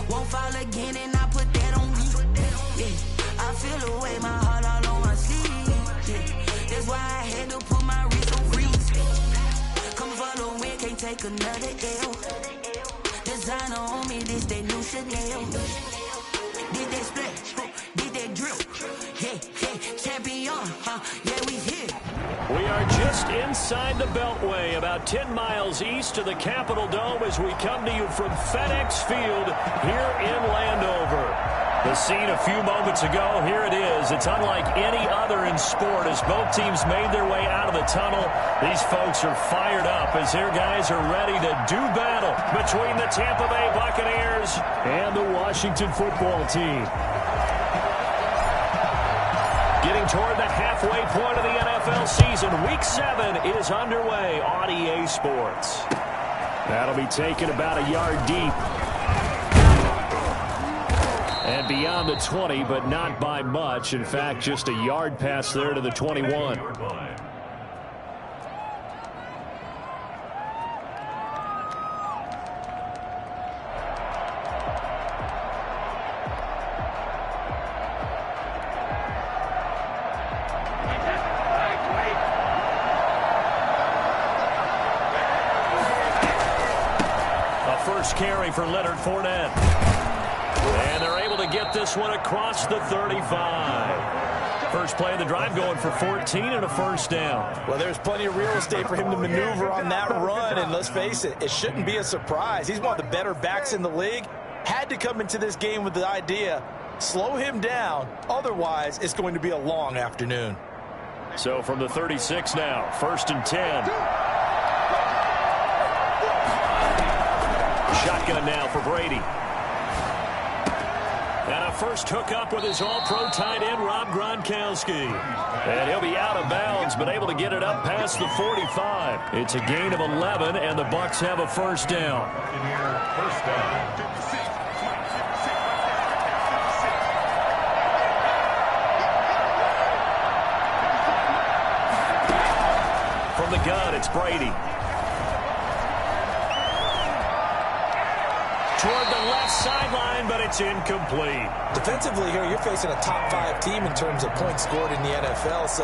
Won't fall again, and I put that on me. Yeah, I feel away, my heart all on my sleeve. Yeah, that's why I had to put my wrist on freeze. Come for the win, can't take another L. Designer on me, this that new Chanel. Did that split, did that drip. Yeah, champion, yeah, we here. We are just inside the Beltway, about 10 miles east of the Capitol Dome as we come to you from FedEx Field here in Landover. The scene a few moments ago, here it is. It's unlike any other in sport as both teams made their way out of the tunnel. These folks are fired up as their guys are ready to do battle between the Tampa Bay Buccaneers and the Washington football team. Getting toward the halfway point of the NFL season, Week 7 is underway on EA Sports. That'll be taken about a yard deep. And beyond the 20, but not by much. In fact, just a yard pass there to the 21. First carry for Leonard Fournette. And they're able to get this one across the 35. First play of the drive going for 14 and a first down. Well, there's plenty of real estate for him to maneuver on that run. And let's face it, it shouldn't be a surprise. He's one of the better backs in the league. Had to come into this game with the idea, slow him down. Otherwise, it's going to be a long afternoon. So from the 36 now, first and 10. Shotgun now for Brady. And a first hookup with his all-pro tight end, Rob Gronkowski. And he'll be out of bounds, but able to get it up past the 45. It's a gain of 11, and the Bucs have a first down. From the gun, it's Brady. Toward the left sideline, but it's incomplete. Defensively here, you're facing a top-5 team in terms of points scored in the NFL. So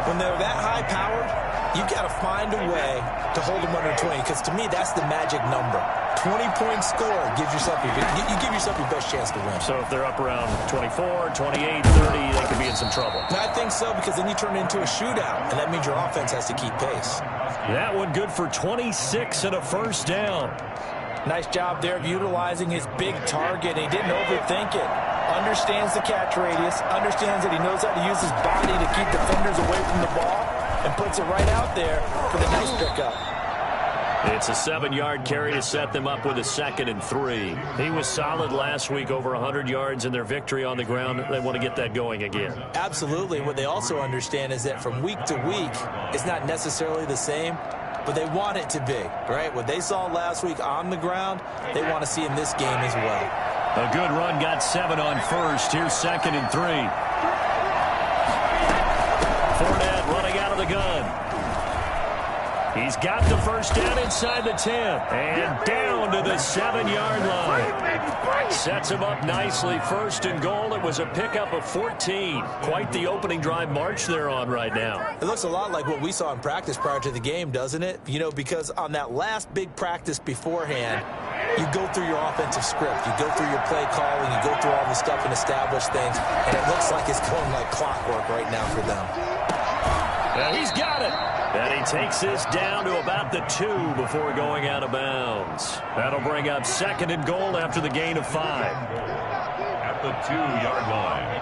when they're that high-powered, you've got to find a way to hold them under 20. Because to me, that's the magic number. 20-point score gives yourself you give yourself your best chance to win. So if they're up around 24, 28, 30, they could be in some trouble. I think so, because then you turn it into a shootout, and that means your offense has to keep pace. That one good for 26 and a first down. Nice job there of utilizing his big target. He didn't overthink it. Understands the catch radius. Understands that he knows how to use his body to keep defenders away from the ball. And puts it right out there for the nice pickup. It's a 7-yard carry to set them up with a 2nd and 3. He was solid last week, over 100 yards in their victory on the ground. They want to get that going again. Absolutely. What they also understand is that from week to week, it's not necessarily the same, but they want it to be, right? What they saw last week on the ground, they want to see in this game as well. A good run, got 7 on first. Here's 2nd and 3. Fournette running out of the gun. He's got the first down inside the 10. And down to the 7-yard line. Sets him up nicely. 1st and goal. It was a pickup of 14. Quite the opening drive march they're on right now. It looks a lot like what we saw in practice prior to the game, doesn't it? You know, because on that last big practice beforehand, you go through your offensive script. You go through your play calling. You go through all the stuff and establish things. And it looks like it's going like clockwork right now for them. And he's got it. And he takes this down to about the 2 before going out of bounds. That'll bring up 2nd and goal after the gain of 5. At the 2-yard line.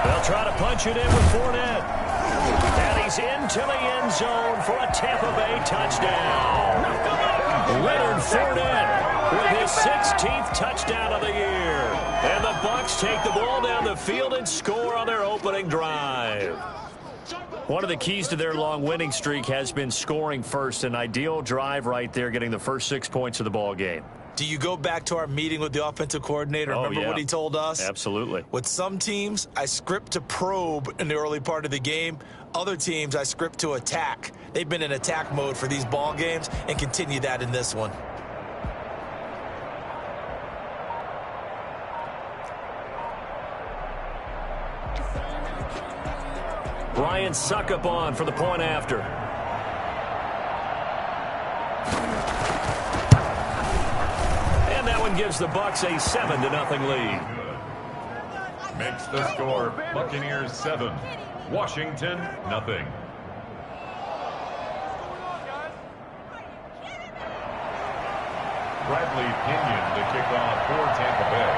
They'll try to punch it in with Fournette. And he's into the end zone for a Tampa Bay touchdown. Leonard Fournette with his 16th touchdown of the year. And the Bucs take the ball down the field and score on their opening drive. One of the keys to their long winning streak has been scoring first. An ideal drive right there, getting the first 6 points of the ball game. Do you go back to our meeting with the offensive coordinator? Remember what he told us? Absolutely. With some teams, I script to probe in the early part of the game. Other teams I script to attack. They've been in attack mode for these ball games and continue that in this one. Ryan Succop for the point after. And that one gives the Bucs a 7-0 lead. Makes the score Buccaneers 7, Washington 0. Bradley Pinion to kick off for Tampa Bay.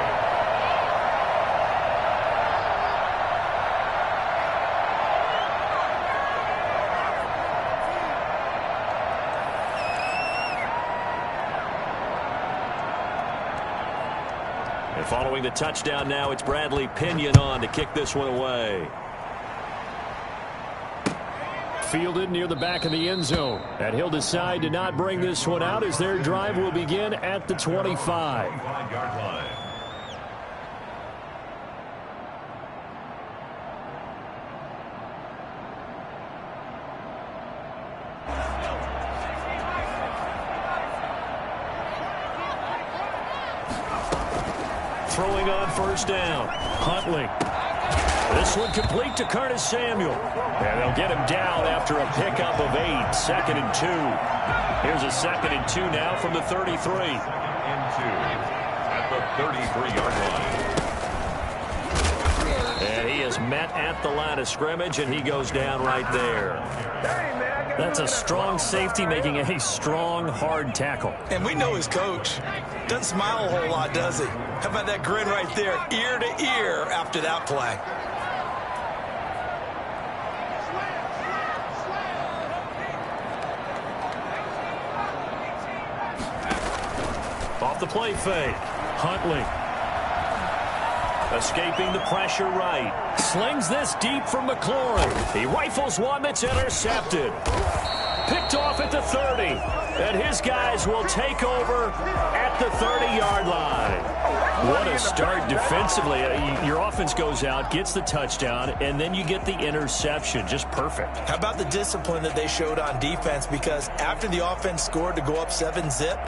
And following the touchdown now, it's Bradley Pinion to kick this one away. Fielded near the back of the end zone. And he'll decide to not bring this one out as their drive will begin at the 25. 25-yard line. Throwing on first down. Huntley. This one complete to Curtis Samuel. And they'll get him down after a pickup of 8. 2nd and 2. Here's a 2nd and 2 now from the 33. 2nd and 2 at the 33-yard line. And he is met at the line of scrimmage, and he goes down right there. That's a strong safety making a strong, hard tackle. And we know his coach. Doesn't smile a whole lot, does he? How about that grin right there, ear to ear after that play? Off the play fake. Huntley. Escaping the pressure right. Slings this deep from McLaurin. He rifles one that's intercepted. Picked off at the 30. And his guys will take over at the 30-yard line. What a start defensively. Your offense goes out, gets the touchdown, and then you get the interception. Just perfect. How about the discipline that they showed on defense? Because after the offense scored to go up 7-zip,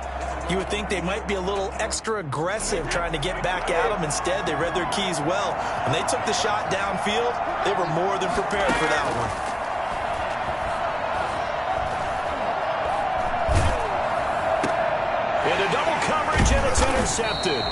you would think they might be a little extra aggressive trying to get back at them. Instead, they read their keys well. When they took the shot downfield, they were more than prepared for that one. Into double coverage, and it's intercepted.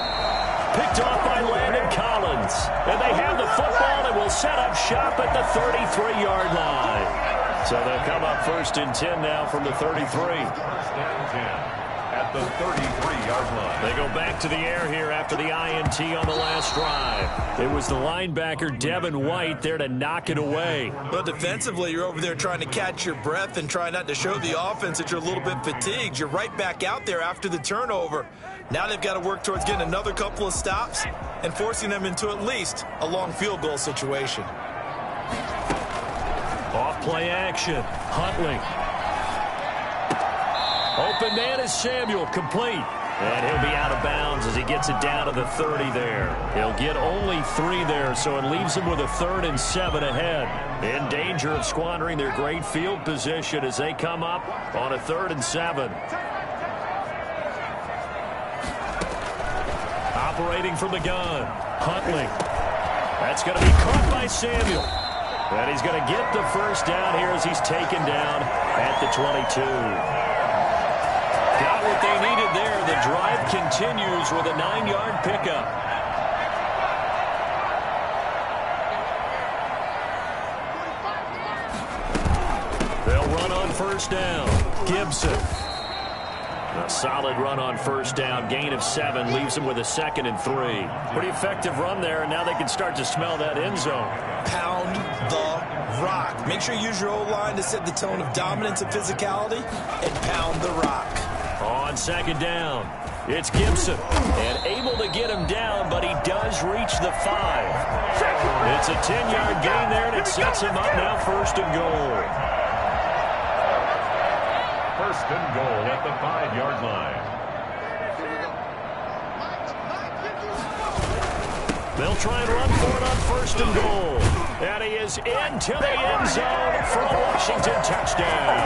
Picked off by Landon Collins. And they have the football and will set up shop at the 33-yard line. So they'll come up 1st and 10 now from the 33. 1st and 10 at the 33-yard line. They go back to the air here after the INT on the last drive. It was the linebacker, Devin White, there to knock it away. But defensively, you're over there trying to catch your breath and try not to show the offense that you're a little bit fatigued. You're right back out there after the turnover. Now they've got to work towards getting another couple of stops and forcing them into at least a long field goal situation. Off play action. Huntley. Open man is Samuel, complete. And he'll be out of bounds as he gets it down to the 30 there. He'll get only 3 there, so it leaves him with a 3rd and 7 ahead. In danger of squandering their great field position as they come up on a 3rd and 7. Operating from the gun. Huntley. That's going to be caught by Samuel. And he's going to get the first down here as he's taken down at the 22. Got what they needed there. The drive continues with a 9-yard pickup. They'll run on first down. Gibson. A solid run on first down. Gain of 7 leaves them with a 2nd and 3. Pretty effective run there, and now they can start to smell that end zone. Pound the rock. Make sure you use your O-line to set the tone of dominance and physicality, and pound the rock. On 2nd down, it's Gibson. And able to get him down, but he does reach the 5. It's a 10-yard gain there, and it sets him up now 1st and goal. 1st and goal at the 5-yard line. They'll try and run for it on 1st and goal. And he is into the end zone for a Washington touchdown.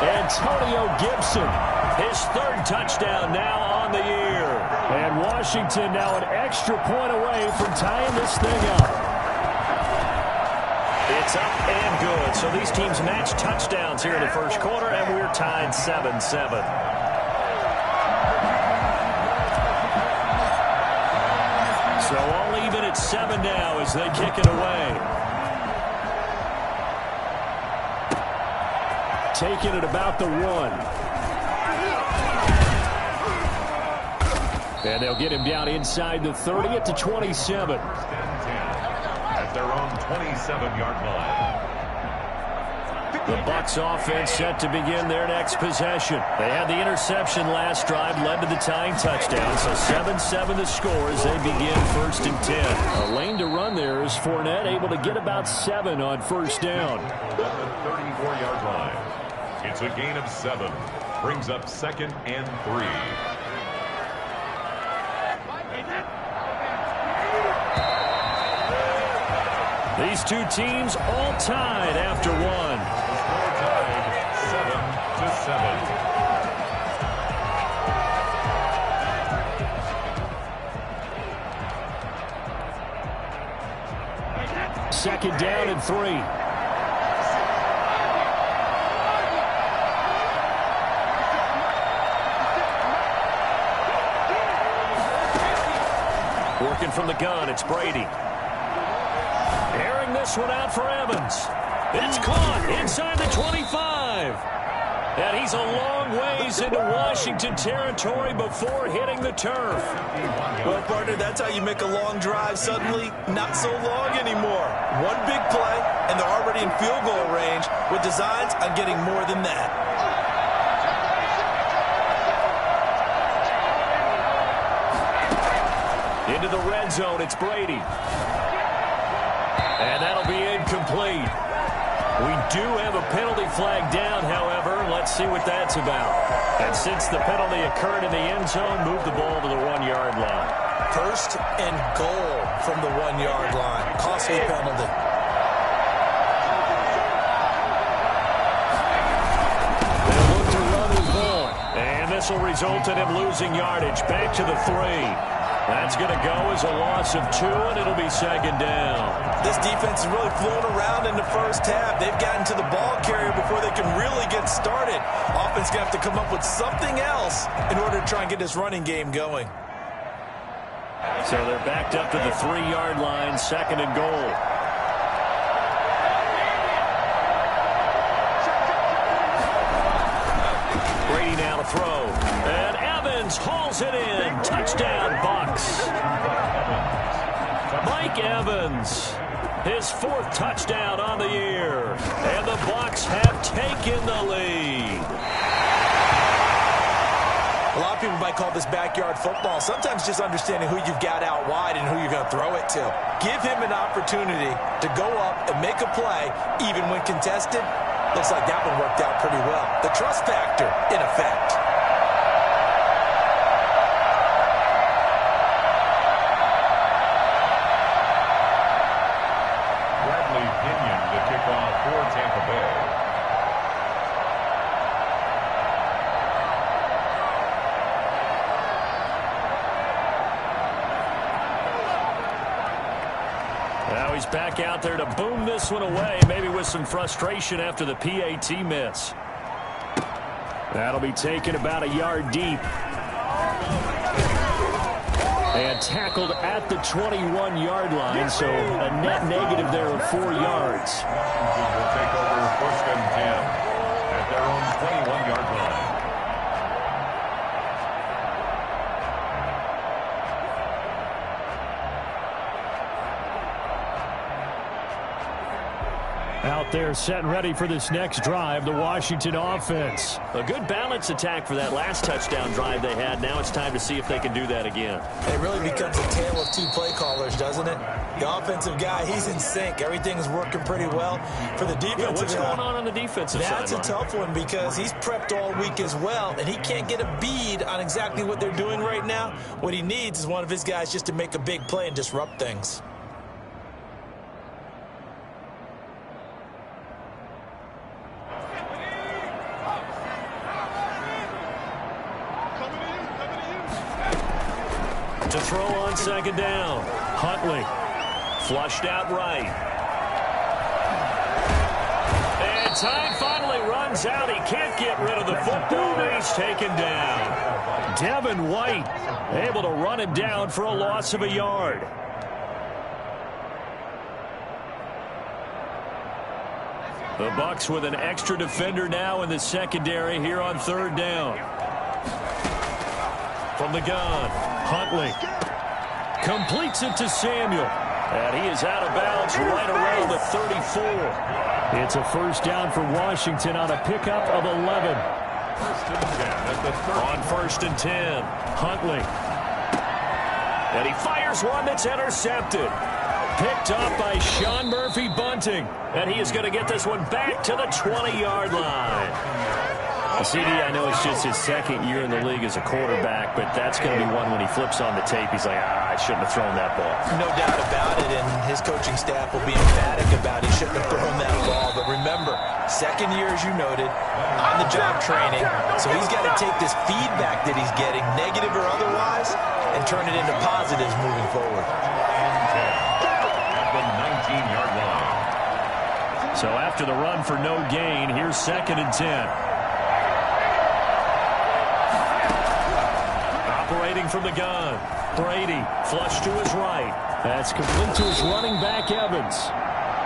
Antonio Gibson. His third touchdown now on the year. And Washington now an extra point away from tying this thing up. It's up and good. So these teams match touchdowns here in the first quarter, and we're tied 7-7. So all even at 7 now as they kick it away. Taking it about the 1. And they'll get him down inside the 30 at the 27. At their own 27-yard line. The Bucs offense set to begin their next possession. They had the interception last drive, led to the tying touchdown. So 7-7 the score as they begin 1st and 10. A lane to run there is Fournette able to get about 7 on first down. At the 34-yard line. It's a gain of 7. Brings up 2nd and 3. These two teams all tied after 1. The score tied 7-7. Second down and 3. Working from the gun, it's Brady. Airing this one out for Evans. It's caught inside the 25. And he's a long ways into Washington territory before hitting the turf. Well, partner, that's how you make a long drive suddenly not so long anymore. One big play, and they're already in field goal range with designs on getting more than that. Into the red zone, it's Brady. And that'll be incomplete. We do have a penalty flag down, however. Let's see what that's about. And since the penalty occurred in the end zone, move the ball to the 1-yard line. 1st and goal from the 1-yard line. Costly penalty. They'll look to run the ball. And this will result in him losing yardage. Back to the 3. That's going to go as a loss of 2, and it'll be 2nd down. This defense has really flown around in the first half. They've gotten to the ball carrier before they can really get started. Offense going to have to come up with something else in order to try and get this running game going. So they're backed up to the 3-yard line, 2nd and goal. Brady now to throw. And Evans hauls it in. Touchdown, Bucs. Mike Evans, his 4th touchdown on the year. And the Bucs have taken the lead. A lot of people might call this backyard football. Sometimes just understanding who you've got out wide and who you're going to throw it to. Give him an opportunity to go up and make a play, even when contested. Looks like that one worked out pretty well. The trust factor, in effect. To kick off for Tampa Bay. Now he's back out there to boom this one away, maybe with some frustration after the PAT miss. That'll be taken about a yard deep. And tackled at the 21-yard line, so a net negative there of 4 yards. Washington will take over 1st and 10 at their own 21-yard line. Out there set and ready for this next drive, the Washington offense. A good balance attack for that last touchdown drive they had. Now it's time to see if they can do that again. It really becomes a tale of 2 play callers, doesn't it? The offensive guy, he's in sync. Everything's working pretty well. For the defensive guy, what's going on the defensive side? That's a tough one because he's prepped all week as well, and he can't get a bead on exactly what they're doing right now. What he needs is one of his guys just to make a big play and disrupt things. To throw on second down. Huntley. Flushed out right. And time finally runs out. He can't get rid of the football. He's taken down. Devin White able to run him down for a loss of a yard. The Bucs with an extra defender now in the secondary here on third down. From the gun, Huntley completes it to Samuel. And he is out of bounds right around the 34. It's a first down for Washington on a pickup of 11. On first and 10, Huntley. And he fires one that's intercepted. Picked up by Sean Murphy Bunting. And he is going to get this one back to the 20-yard line. CD, I know it's just his second year in the league as a quarterback, but that's going to be one when he flips on the tape. He's like, I shouldn't have thrown that ball. No doubt about it, and his coaching staff will be emphatic about he shouldn't have thrown that ball. But remember, second year, as you noted, on-the-job training. So he's got to take this feedback that he's getting, negative or otherwise, and turn it into positives moving forward. At the 19-yard line. So after the run for no gain, here's second and 10. Operating from the gun. Brady flush to his right. That's complete to his running back, Evans.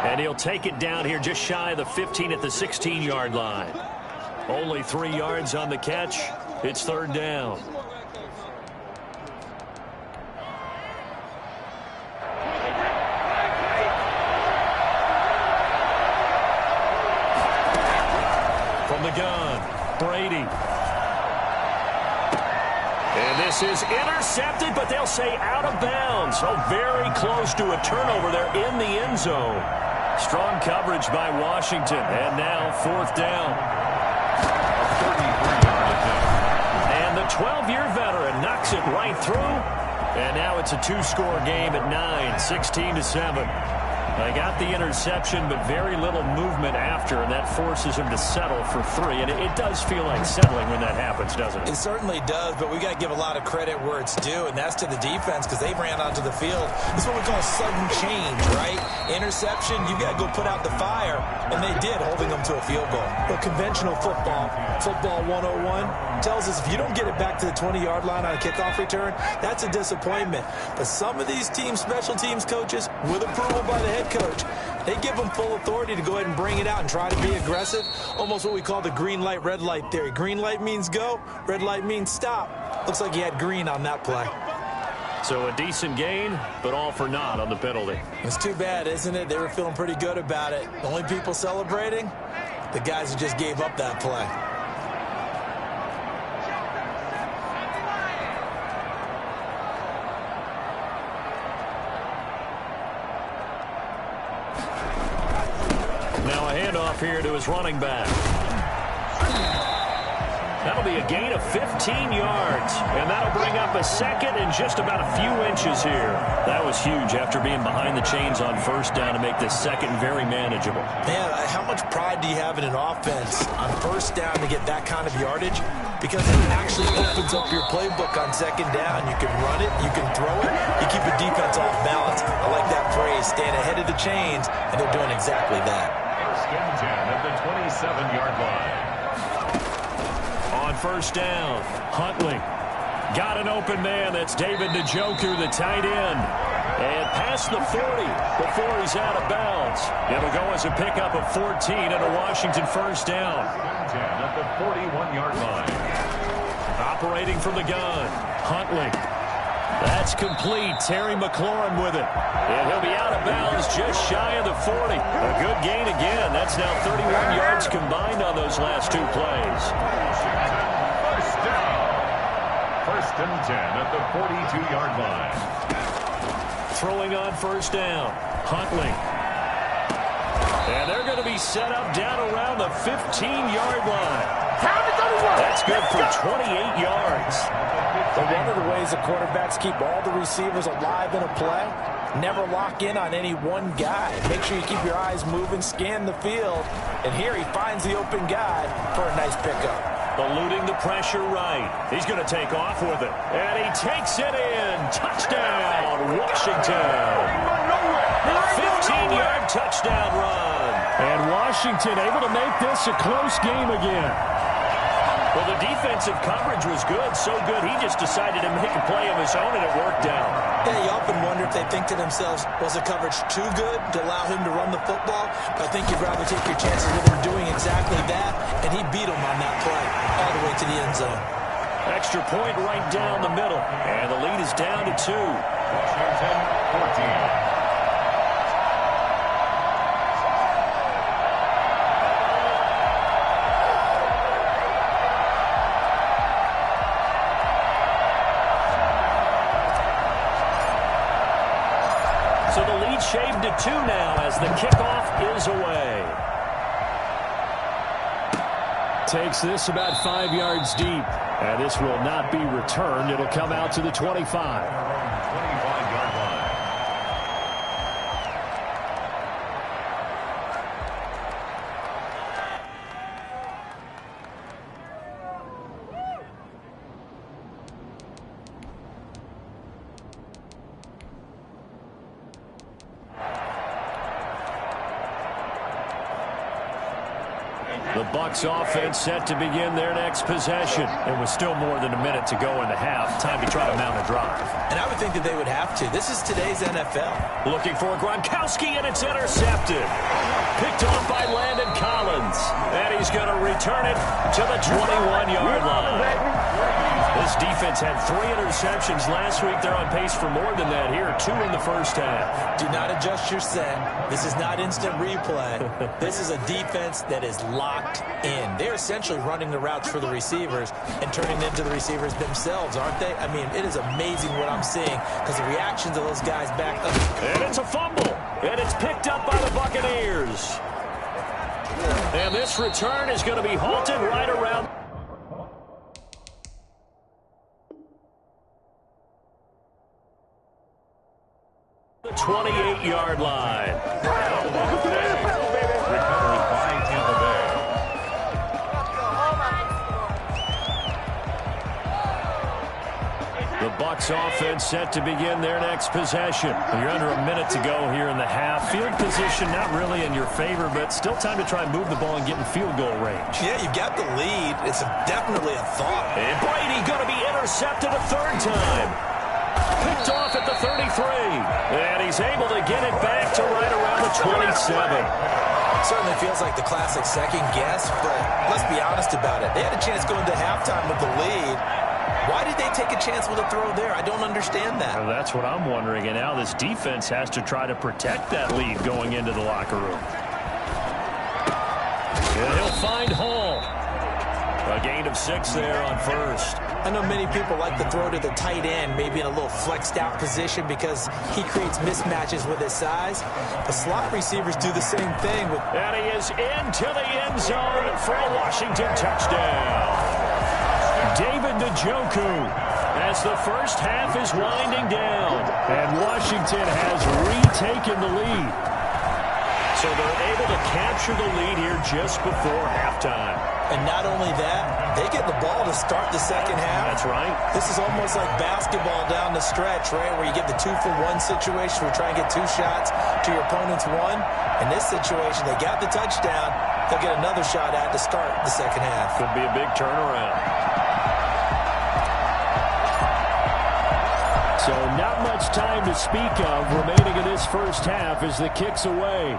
And he'll take it down here just shy of the 15 at the 16-yard line. Only 3 yards on the catch. It's third down. From the gun, Brady. And this is intercepted, but they'll say out of bounds. So very close to a turnover there in the end zone. Strong coverage by Washington. And now fourth down. And the 12-year veteran knocks it right through. And now it's a two-score game at 9, 16-7. They got the interception, but very little movement after, and that forces him to settle for 3. And it does feel like settling when that happens, doesn't it? It certainly does, but we got to give a lot of credit where it's due, and that's to the defense because they ran onto the field. This is what we call sudden change, right? Interception, you got to go put out the fire, and they did, holding them to a field goal. But conventional football 101, tells us if you don't get it back to the 20-yard line on a kickoff return, that's a disappointment. But some of these teams, special teams coaches, with approval by the head coach, they give them full authority to go ahead and bring it out and try to be aggressive. Almost what we call the green light, red light theory. Green light means go, red light means stop. Looks like he had green on that play. So a decent gain, but all for naught on the penalty. It's too bad, isn't it? They were feeling pretty good about it. The only people celebrating, the guys who just gave up that play. Now a handoff here to his running back. That'll be a gain of 15 yards, and that'll bring up a second and just about a few inches here. That was huge after being behind the chains on first down to make this second very manageable. Man, how much pride do you have in an offense on first down to get that kind of yardage? Because it actually opens up your playbook on second down. You can run it, you can throw it, you keep the defense off balance. I like that phrase, staying ahead of the chains, and they're doing exactly that. First and 10 at the 27-yard line. On first down, Huntley got an open man. That's David Njoku, the tight end. And past the 40 before he's out of bounds. It'll go as a pickup of 14 and a Washington first down. 10 at the 41-yard line. Operating from the gun, Huntley. That's complete. Terry McLaurin with it. And he'll be out of bounds just shy of the 40. A good gain again. That's now 31 yards combined on those last two plays. First down. First and 10 at the 42-yard line. Throwing on first down, Huntley. And they're going to be set up down around the 15-yard line. That's good for 28 yards. But one of the ways the quarterbacks keep all the receivers alive in a play, never lock in on any one guy. Make sure you keep your eyes moving, scan the field, and here he finds the open guy for a nice pickup. Eluding the pressure right. He's going to take off with it. And he takes it in. Touchdown, Washington. A 15-yard touchdown run. And Washington able to make this a close game again. Well, the defensive coverage was good, so good he just decided to make a play of his own, and it worked out. Yeah, you often wonder if they think to themselves, was the coverage too good to allow him to run the football? I think you'd rather take your chances with him doing exactly that, and he beat him on that play all the way to the end zone. Extra point right down the middle, and the lead is down to 2. Washington 14. So the lead shaved to 2 now as the kickoff is away. Takes this about 5 yards deep. And this will not be returned. It'll come out to the 25. 25-yard line. The Bucs offense set to begin their next possession. It was still more than a minute to go in the half. Time to try to mount a drive. And I would think that they would have to. This is today's NFL. Looking for Gronkowski, and it's intercepted. Picked off by Landon Collins. And he's going to return it to the 21-yard line. This defense had 3 interceptions last week. They're on pace for more than that here. 2 in the first half. Do not adjust your send. This is not instant replay. This is a defense that is locked in. They're essentially running the routes for the receivers and turning them to the receivers themselves, aren't they? I mean, it is amazing what I'm seeing because the reactions of those guys back up. And it's a fumble. And it's picked up by the Buccaneers. And this return is going to be halted right around the 28-yard line. Recovered by Tampa Bay. The Bucs offense set to begin their next possession. You're under a minute to go here in the half. Field position not really in your favor, but still time to try and move the ball and get in field goal range. Yeah, you've got the lead. It's definitely a thought. And Brady going to be intercepted a 3rd time. Picked off at the 33. And he's able to get it back to right around the 27. Certainly feels like the classic second guess, but let's be honest about it. They had a chance going to halftime with the lead. Why did they take a chance with a throw there? I don't understand that. Well, that's what I'm wondering. And now this defense has to try to protect that lead going into the locker room. And he'll find Hall. A gain of 6 there on 1st. I know many people like to throw to the tight end, maybe in a little flexed out position because he creates mismatches with his size. The slot receivers do the same thing. And he is into the end zone for a Washington touchdown. David Njoku as the first half is winding down. And Washington has retaken the lead. So they're able to capture the lead here just before halftime. And not only that, they get the ball to start the second half. That's right. This is almost like basketball down the stretch, right, where you get the 2-for-1 situation where you try and get 2 shots to your opponent's 1. In this situation, they got the touchdown. They'll get another shot at to start the second half. Could be a big turnaround. So not much time to speak of remaining in this first half as the kick's away.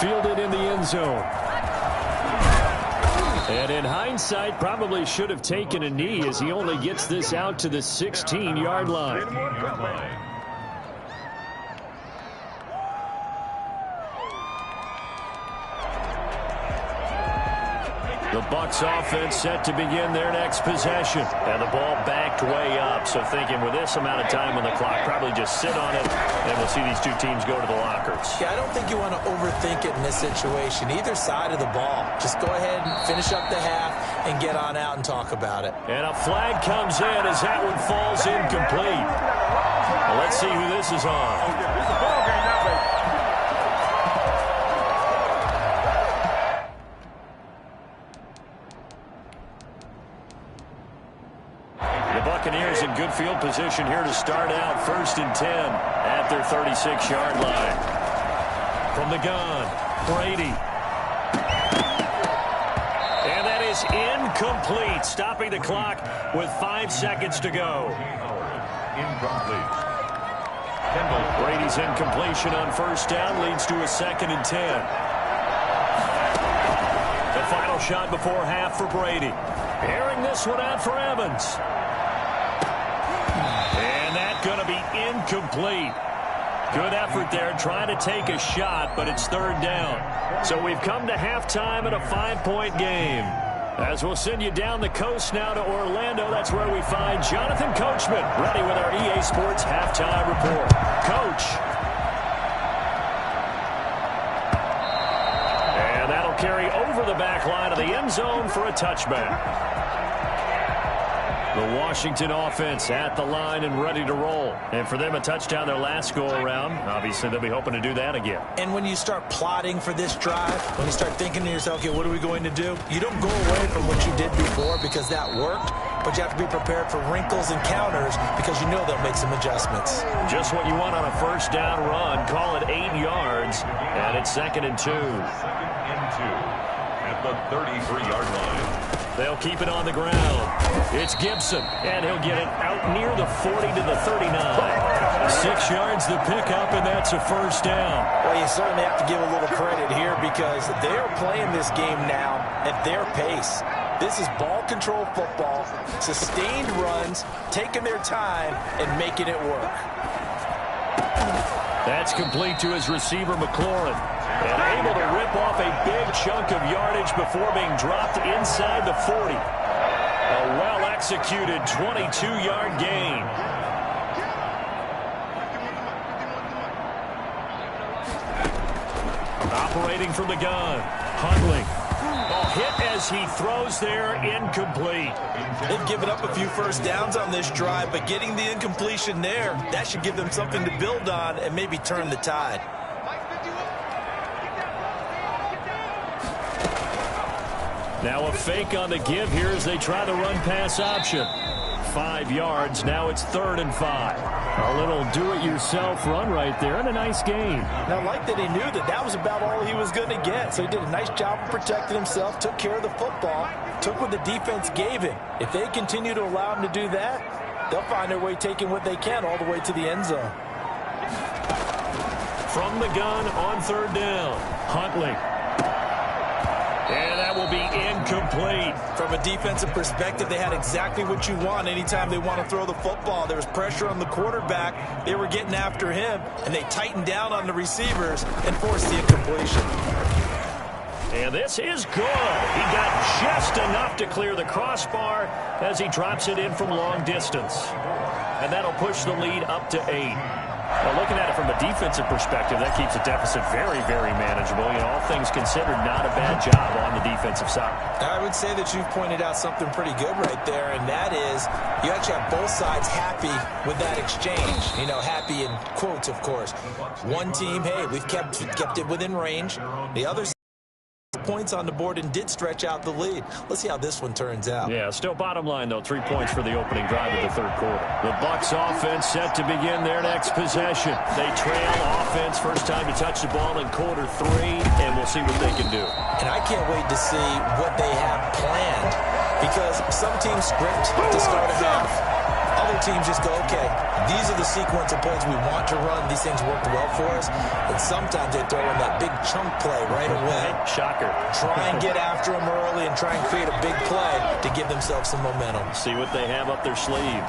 Fielded in the end zone. And in hindsight, probably should have taken a knee as he only gets this out to the 16-yard line. The Bucs offense set to begin their next possession. And the ball backed way up. So thinking with this amount of time on the clock, probably just sit on it, and we'll see these two teams go to the lockers. Yeah, I don't think you want to overthink it in this situation. Either side of the ball. Just go ahead and finish up the half and get on out and talk about it. And a flag comes in as that one falls incomplete. Well, let's see who this is on. Buccaneers in good field position here to start out 1st and 10 at their 36-yard line. From the gun, Brady. And that is incomplete, stopping the clock with 5 seconds to go. Incomplete. Brady's incompletion on 1st down leads to a 2nd and 10. The final shot before half for Brady. Airing this one out for Evans. Going to be incomplete. Good effort there trying to take a shot, but it's 3rd down. So we've come to halftime in a 5-point game. As we'll send you down the coast now to Orlando, that's where we find Jonathan Coachman ready with our EA Sports halftime report. Coach. And that'll carry over the back line of the end zone for a touchback. The Washington offense at the line and ready to roll. And for them, a touchdown their last go-around. Obviously, they'll be hoping to do that again. And when you start plotting for this drive, when you start thinking to yourself, okay, what are we going to do? You don't go away from what you did before because that worked, but you have to be prepared for wrinkles and counters because you know they'll make some adjustments. Just what you want on a 1st down run. Call it 8 yards, and it's 2nd and 2. 2nd and 2 at the 33-yard line. They'll keep it on the ground. It's Gibson, and he'll get it out near the 40 to the 39. 6 yards the pickup, and that's a 1st down. Well, you certainly have to give a little credit here because they're playing this game now at their pace. This is ball control football, sustained runs, taking their time, and making it work. That's complete to his receiver, McLaurin. And able to rip off a big chunk of yardage before being dropped inside the 40. A well-executed 22-yard gain. Operating from the gun, Hundley. Hit as he throws there, incomplete. They've given up a few 1st downs on this drive, but getting the incompletion there, that should give them something to build on and maybe turn the tide. Now a fake on the give here as they try the run-pass option. 5 yards, now it's 3rd and 5. A little do-it-yourself run right there and a nice gain. Now, I like that he knew that that was about all he was going to get. So he did a nice job of protecting himself, took care of the football, took what the defense gave him. If they continue to allow him to do that, they'll find their way taking what they can all the way to the end zone. From the gun on 3rd down, Huntley. And that will be incomplete. From a defensive perspective, they had exactly what you want anytime they want to throw the football. There was pressure on the quarterback. They were getting after him, and they tightened down on the receivers and forced the incompletion. And this is good. He got just enough to clear the crossbar as he drops it in from long distance. And that'll push the lead up to 8. Well, looking at it from a defensive perspective, that keeps the deficit very, very manageable. You know, all things considered, not a bad job on the defensive side. I would say that you've pointed out something pretty good right there, and that is you actually have both sides happy with that exchange. You know, happy in quotes, of course. One team, hey, we've kept it within range. The other points on the board and did stretch out the lead. Let's see how this one turns out. Yeah, still bottom line, though, 3 points for the opening drive of the 3rd quarter. The Bucs offense set to begin their next possession. They trail offense, first time to touch the ball in quarter 3, and we'll see what they can do. And I can't wait to see what they have planned because some teams script to start a half. Other teams just go, okay, these are the sequence of plays we want to run. These things worked well for us. And sometimes they throw in that big chunk play right away. Shocker. Try and get after them early and try and create a big play to give themselves some momentum. See what they have up their sleeve.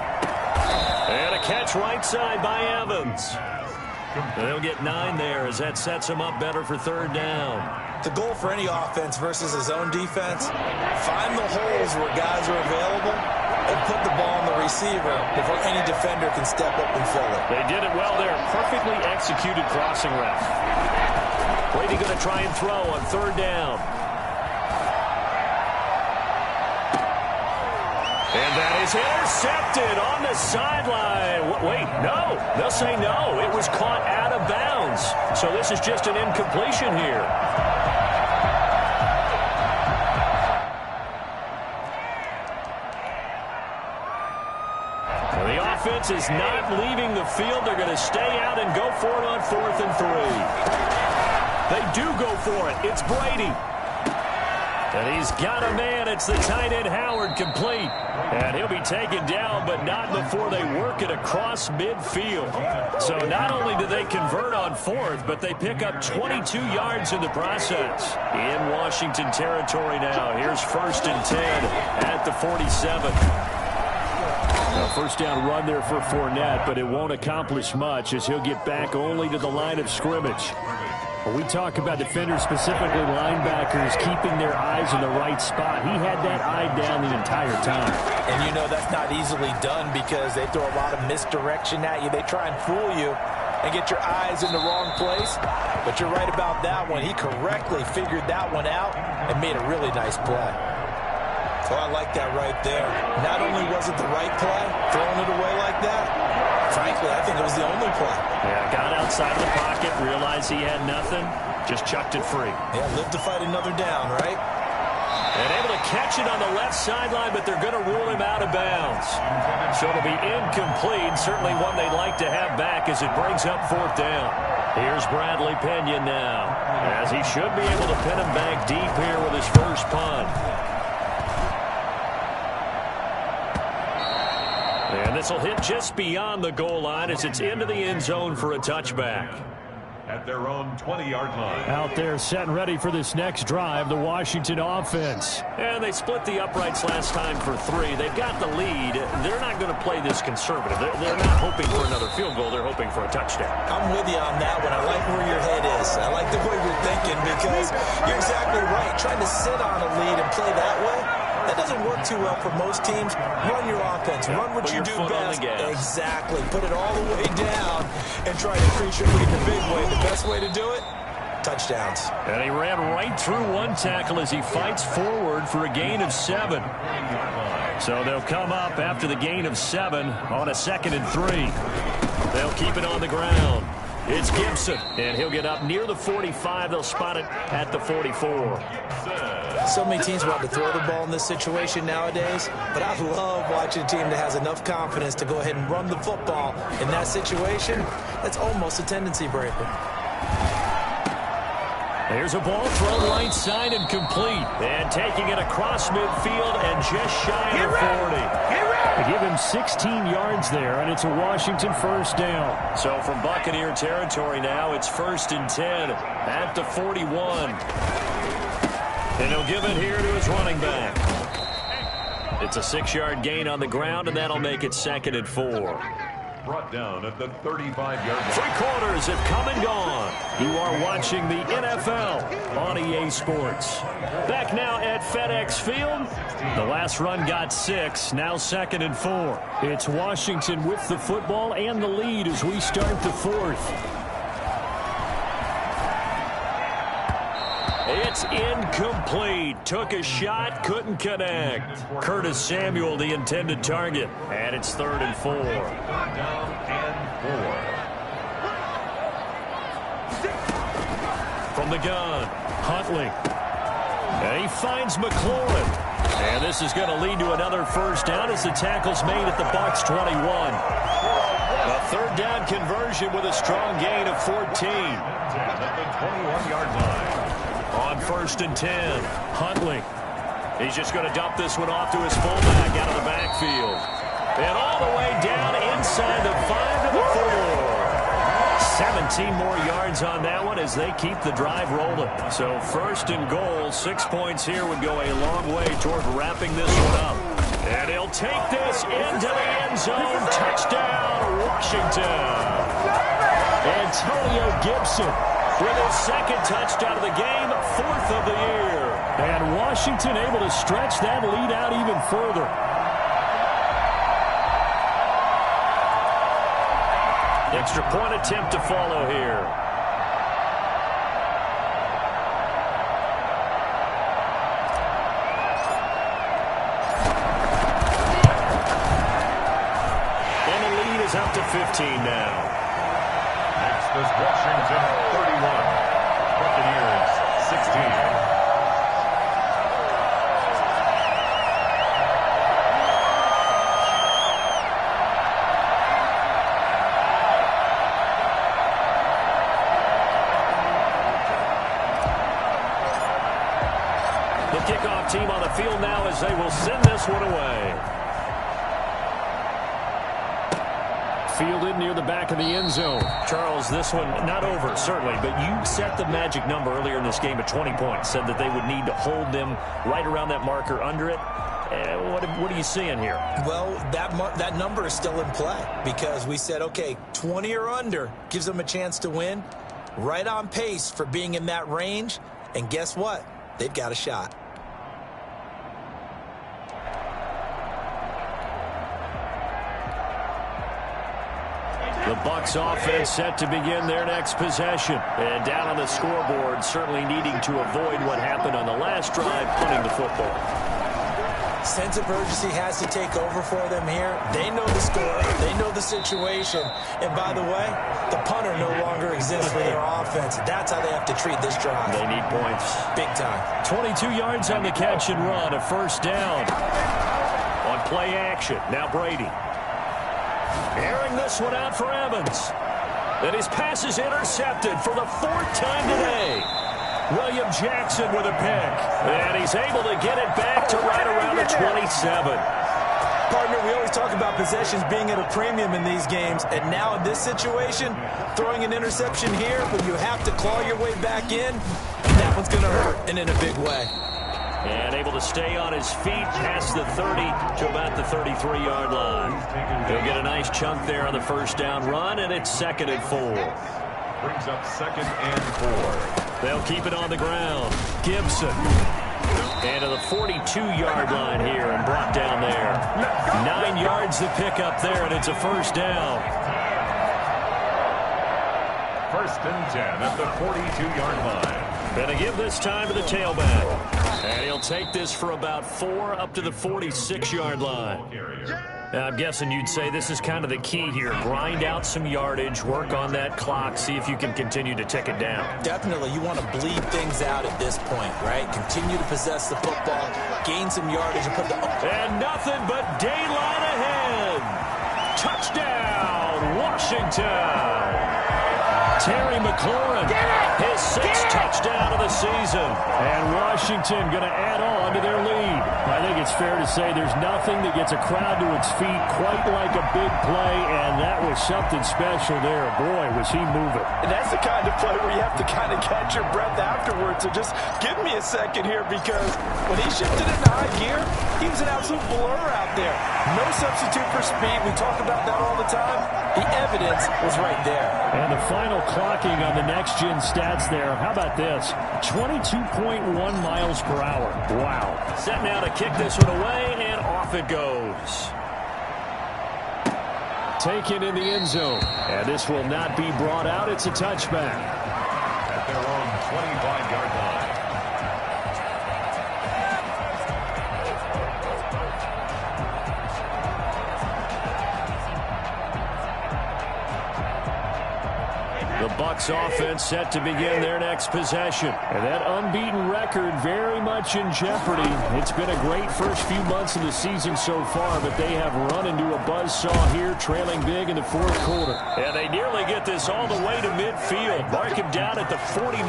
And a catch right side by Evans. They'll get 9 there as that sets them up better for 3rd down. The goal for any offense versus his own defense, find the holes where guys are available and put the ball on the receiver before any defender can step up and fill it. They did it well there. Perfectly executed crossing route. Brady going to try and throw on third down. And that is intercepted on the sideline. Wait, no. They'll say no. It was caught out of bounds. So this is just an incompletion here. Well, the offense is not leaving the field. They're going to stay out and go for it on 4th and 3. They do go for it. It's Brady. And he's got a man. It's the tight end Howard, complete. And he'll be taken down, but not before they work it across midfield. So not only do they convert on 4th, but they pick up 22 yards in the process. In Washington territory now. Here's 1st and 10 at the 47. A first down run there for Fournette, but it won't accomplish much as he'll get back only to the line of scrimmage. When we talk about defenders, specifically linebackers, keeping their eyes in the right spot, he had that eye down the entire time. And you know that's not easily done because they throw a lot of misdirection at you. They try and fool you and get your eyes in the wrong place. But you're right about that one. He correctly figured that one out and made a really nice play. So I like that right there. Not only was it the right play, throwing it away like that, frankly, I think it was the only play. Yeah, got outside of the pocket, realized he had nothing, just chucked it free. Yeah, live to fight another down, right? And able to catch it on the left sideline, but they're going to rule him out of bounds. So it'll be incomplete, certainly one they'd like to have back as it brings up 4th down. Here's Bradley Pinion now, as he should be able to pin him back deep here with his first punt. And this will hit just beyond the goal line as it's into the end zone for a touchback. At their own 20-yard line. Out there set and ready for this next drive, the Washington offense. And they split the uprights last time for 3. They've got the lead. They're not going to play this conservative. They're not hoping for another field goal. They're hoping for a touchdown. I'm with you on that one. I like where your head is. I like the way you're thinking because you're exactly right. Trying to sit on a lead and play that way, that doesn't work too well for most teams. Run your offense. Run what you do best. Exactly. Put it all the way down and try to increase your lead the big way. The best way to do it, touchdowns. And he ran right through one tackle as he fights forward for a gain of 7. So they'll come up after the gain of 7 on a 2nd and 3. They'll keep it on the ground. It's Gibson, and he'll get up near the 45. They'll spot it at the 44. So many teams want to throw the ball in this situation nowadays, but I love watching a team that has enough confidence to go ahead and run the football in that situation. That's almost a tendency breaker. There's a ball thrown right side and complete. And taking it across midfield and just shy of the 40. They give him 16 yards there, and it's a Washington first down. So from Buccaneer territory now, it's 1st and 10 at the 41. And he'll give it here to his running back. It's a 6-yard gain on the ground, and that'll make it 2nd and 4. Brought down at the 35-yard line. 3 quarters have come and gone. You are watching the NFL on EA Sports. Back now at FedEx Field. The last run got 6, now 2nd and 4. It's Washington with the football and the lead as we start the 4th. It's incomplete. Took a shot, couldn't connect. Curtis Samuel, the intended target. And it's 3rd and 4. Down and 4. From the gun, Huntley. And he finds McLaurin. And this is going to lead to another first down as the tackle's made at the Bucs 21. A 3rd down conversion with a strong gain of 14. At the 21-yard line. On 1st and 10, Huntley. He's just going to dump this one off to his fullback out of the backfield. And all the way down inside the 5 to the 4. 17 more yards on that one as they keep the drive rolling. So 1st and goal, 6 points here would go a long way toward wrapping this one up. And he'll take this into the end zone. Touchdown, Washington. Antonio Gibson with his second touchdown of the game, 4th of the year. And Washington able to stretch that lead out even further. Extra point attempt to follow here. And the lead is up to 15 now. Next is Washington 31. Buccaneers 16. Kickoff team on the field now as they will send this one away. Fielded near the back of the end zone. Charles, this one not over, certainly, but you set the magic number earlier in this game at 20 points. Said that they would need to hold them right around that marker under it. What are you seeing here? Well, that number is still in play because we said, okay, 20 or under gives them a chance to win. Right on pace for being in that range. And guess what? They've got a shot. The Bucs offense set to begin their next possession. And down on the scoreboard, certainly needing to avoid what happened on the last drive, punting the football. Sense of urgency has to take over for them here. They know the score. They know the situation. And by the way, the punter no longer exists for their offense. That's how they have to treat this drive. They need points. Big time. 22 yards on the catch and run, a first down. On play action, now Brady. Airing this one out for Evans. And his pass is intercepted for the 4th time today. William Jackson with a pick. And he's able to get it back to right around the 27. Partner, we always talk about possessions being at a premium in these games. And now in this situation, throwing an interception here when you have to claw your way back in, that one's going to hurt, and in a big way. And able to stay on his feet past the 30 to about the 33-yard line. He'll get a nice chunk there on the first down run, and it's 2nd and 4. Brings up 2nd and 4. They'll keep it on the ground. Gibson. And to the 42-yard line here and brought down there. 9 yards to pick up there, and it's a first down. 1st and 10 at the 42-yard line. And to give this time to the tailback. And he'll take this for about 4 up to the 46-yard line. Now, I'm guessing you'd say this is kind of the key here. Grind out some yardage, work on that clock, see if you can continue to tick it down. Definitely. You want to bleed things out at this point, right? Continue to possess the football, gain some yardage, and put the... And nothing but daylight ahead. Touchdown, Washington. Terry McLaurin, his 6th touchdown of the season. And Washington going to add on to their lead. I think it's fair to say there's nothing that gets a crowd to its feet quite like a big play, and that was something special there. Boy, was he moving. And that's the kind of play where you have to kind of catch your breath afterwards. So just give me a second here, because when he shifted into high gear, he was an absolute blur out there. No substitute for speed. We talk about that all the time. The evidence was right there. And the final clocking on the next-gen stats there. How about this? 22.1 miles per hour. Wow. Set now to kick this one away, and off it goes. Taken in the end zone. And this will not be brought out. It's a touchback. At their own 25-yard line. The Bucs offense set to begin their next possession. And that unbeaten record very much in jeopardy. It's been a great first few months of the season so far, but they have run into a buzzsaw here, trailing big in the 4th quarter. And they nearly get this all the way to midfield. Mark him down at the 49.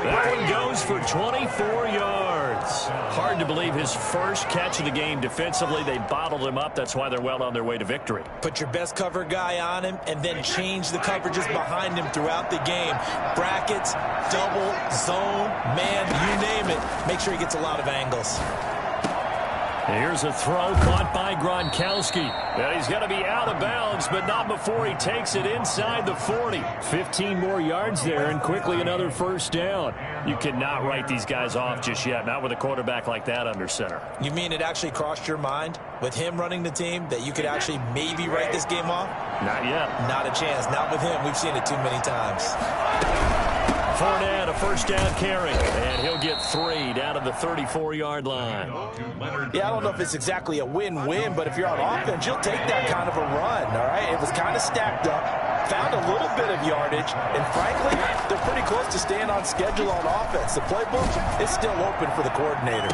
That one goes for 24 yards. Hard to believe his first catch of the game defensively. They bottled him up. That's why they're well on their way to victory. Put your best cover guy on him and then change the coverages behind him throughout the game. Brackets, double, zone, man, you name it. Make sure he gets a lot of angles. Here's a throw caught by Gronkowski. And he's going to be out of bounds, but not before he takes it inside the 40. 15 more yards there, and quickly another first down. You cannot write these guys off just yet, not with a quarterback like that under center. You mean it actually crossed your mind with him running the team that you could actually maybe write this game off? Not yet. Not a chance. Not with him. We've seen it too many times. Fournette, a first down carry, and he'll get 3 down to the 34-yard line. Yeah, I don't know if it's exactly a win-win, but if you're on offense, you'll take that kind of a run, all right? It was kind of stacked up, found a little bit of yardage, and frankly, they're pretty close to staying on schedule on offense. The playbook is still open for the coordinator.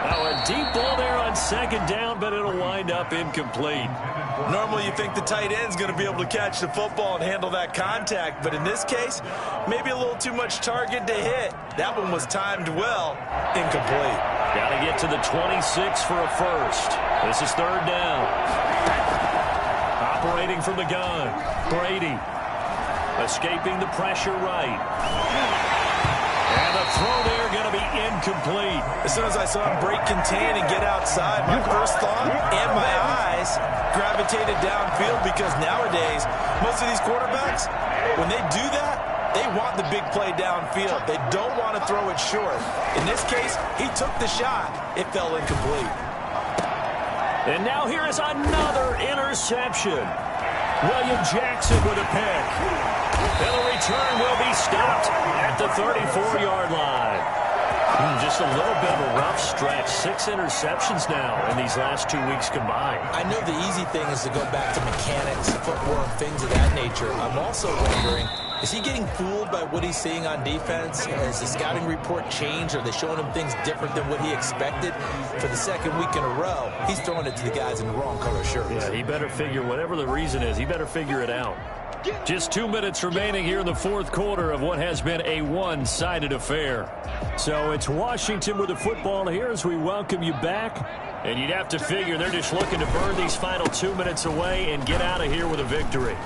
Now a deep ball there on second down, but it'll wind up incomplete. Normally you think the tight end's going to be able to catch the football and handle that contact, but in this case, maybe a little too much target to hit. That one was timed well. Incomplete. Got to get to the 26 for a first. This is third down. Operating from the gun. Brady. Escaping the pressure right. And the throw there going to be incomplete. As soon as I saw him break contain and get outside, my first thought and my eyes gravitated downfield, because nowadays, most of these quarterbacks, when they do that, they want the big play downfield. They don't want to throw it short. In this case, he took the shot. It fell incomplete. And now here is another interception. William Jackson with a pick. And the return will be stopped at the 34-yard line. Just a little bit of a rough stretch. 6 interceptions now in these last 2 weeks combined. I know the easy thing is to go back to mechanics, footwork, things of that nature. I'm also wondering, is he getting fooled by what he's seeing on defense? Has the scouting report changed? Are they showing him things different than what he expected? For the second week in a row, he's throwing it to the guys in the wrong color shirts. Yeah, he better figure, whatever the reason is, he better figure it out. Just 2 minutes remaining here in the fourth quarter of what has been a one-sided affair. So it's Washington with the football here as we welcome you back. And you'd have to figure they're just looking to burn these final 2 minutes away and get out of here with a victory.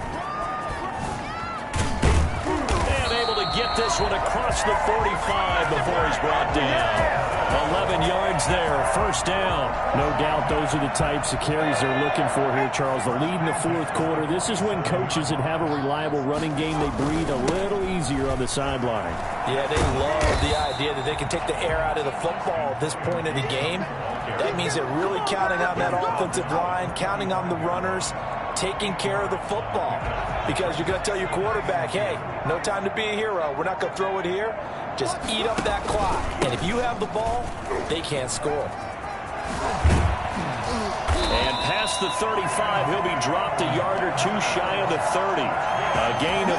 And able to get this one across the 45 before he's brought down. 11 yards there, first down. No doubt those are the types of carries they're looking for here, Charles. The lead in the fourth quarter. This is when coaches that have a reliable running game, they breathe a little easier on the sideline. Yeah, they love the idea that they can take the air out of the football at this point of the game. That means they're really counting on that offensive line, counting on the runners, taking care of the football. Because you're going to tell your quarterback, hey, no time to be a hero. We're not going to throw it here. Just eat up that clock. And if you have the ball, they can't score. And past the 35, he'll be dropped a yard or two shy of the 30. A gain of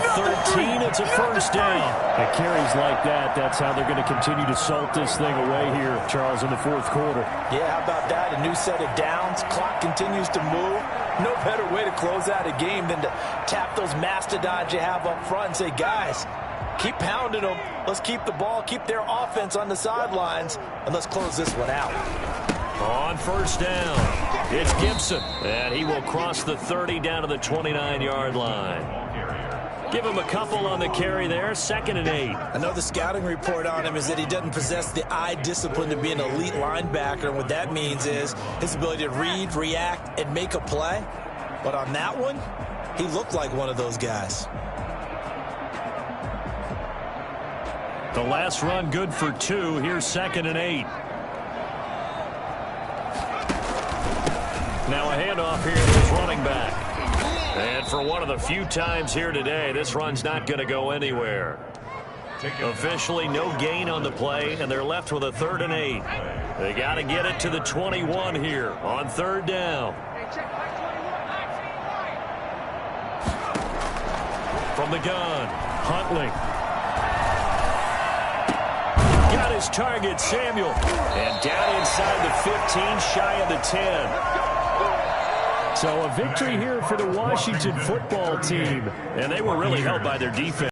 13, it's a first down. At carries like that, that's how they're going to continue to salt this thing away here, Charles, in the fourth quarter. Yeah, how about that? A new set of downs. Clock continues to move. No better way to close out a game than to tap those mastodons you have up front and say, guys, keep pounding them. Let's keep the ball, keep their offense on the sidelines, and let's close this one out. On first down, it's Gibson, and he will cross the 30 down to the 29-yard line. Give him a couple on the carry there, 2nd and 8. I know the scouting report on him is that he doesn't possess the eye discipline to be an elite linebacker, and what that means is his ability to read, react, and make a play. But on that one, he looked like one of those guys. The last run good for 2. Here's 2nd and 8. Now a handoff here to his running back. And for one of the few times here today, this run's not going to go anywhere. Officially no gain on the play, and they're left with a 3rd and 8. They got to get it to the 21 here on 3rd down. From the gun, Huntley. Got his target, Samuel. And down inside the 15, shy of the 10. So a victory here for the Washington football team. And they were really helped by their defense.